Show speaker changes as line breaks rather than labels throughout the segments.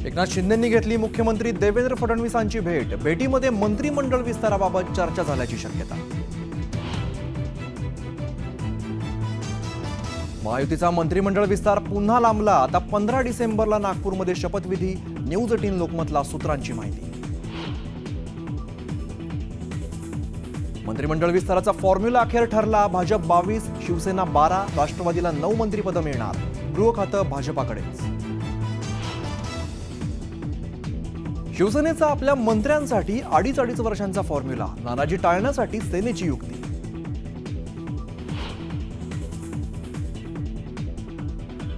एकनाथ शिंदेंनी घेतली मुख्यमंत्री देवेंद्र फडणवीसांची भेट। भेटीमध्ये मंत्रिमंडळ विस्ताराबाबत चर्चा झाल्याची शक्यता। महायुतीचा मंत्रिमंडळ विस्तार पुन्हा लांबला। आता 15 डिसेंबरला नागपूरमध्ये शपथविधी। न्यूज 18 लोकमतला सूत्रांची माहिती। मंत्रिमंडळ विस्ताराचा फॉर्म्युला अखेर ठरला। भाजप 22, शिवसेना 12, राष्ट्रवादीला 9 मंत्रिपदं मिळणार। गृह खातं भाजपाकडेच। शिवसेनेचा आपल्या मंत्र्यांसाठी अडीच वर्षांचा फॉर्म्युला। नाराजी टाळण्यासाठी सेनेची युक्ती।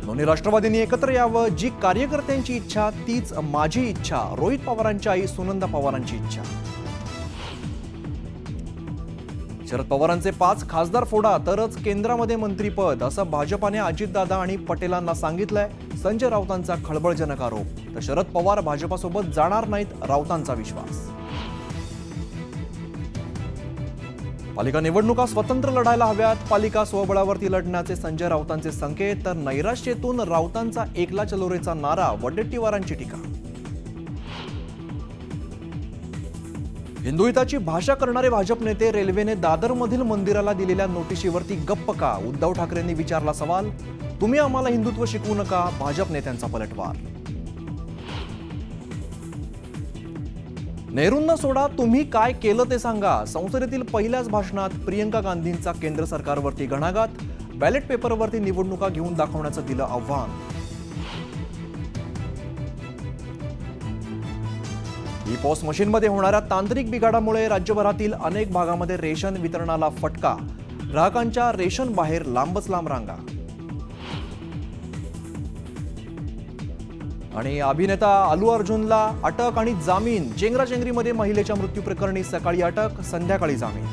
दोन्ही राष्ट्रवादींनी एकत्र यावं। जी कार्यकर्त्यांची इच्छा तीच माझी इच्छा। रोहित पवारांची आई सुनंदा पवारांची इच्छा। शरद पवारांचे 5 खासदार फोडा तरच केंद्रामध्ये मंत्रीपद, असं भाजपाने अजितदादा आणि पटेलांना सांगितलंय। संजय राऊतांचा खळबळजनक आरोप। तर शरद पवार भाजपासोबत जाणार नाहीत, राऊतांचा विश्वास। पालिका निवडणुका स्वतंत्र लढायला हव्यात। पालिका स्वबळावरती लढण्याचे संजय राऊतांचे संकेत। तर नैराश्येतून राऊतांचा एकला चलोरेचा नारा। वडेट्टीवारांची टीका। हिंदुहिताची भाषा करणारे भाजप नेते रेल्वेने दादरमधील मंदिराला दिलेल्या नोटिशीवरती गप्प का? उद्धव ठाकरेंनी विचारला सवाल। तुम्ही आम्हाला हिंदुत्व शिकवू नका, भाजप नेत्यांचा पलटवार। नेहरूंना सोडा, तुम्ही काय केलं ते सांगा। संसदेतील पहिल्याच भाषणात प्रियंका गांधींचा केंद्र सरकारवरती घणाघात। बॅलेट पेपरवरती निवडणुका घेऊन दाखवण्याचं दिलं आव्हान। ई पॉस मशीनमध्ये होणाऱ्या तांत्रिक बिघाडामुळे राज्यभरातील अनेक भागामध्ये रेशन वितरणाला फटका। ग्राहकांच्या रेशन बाहेर लांबच लांब रांगा। आणि अभिनेता अल्लू अर्जुनला अटक आणि जामीन। चेंगराचेंगरीमध्ये महिलेच्या मृत्यू प्रकरणी सकाळी अटक, संध्याकाळी जामीन।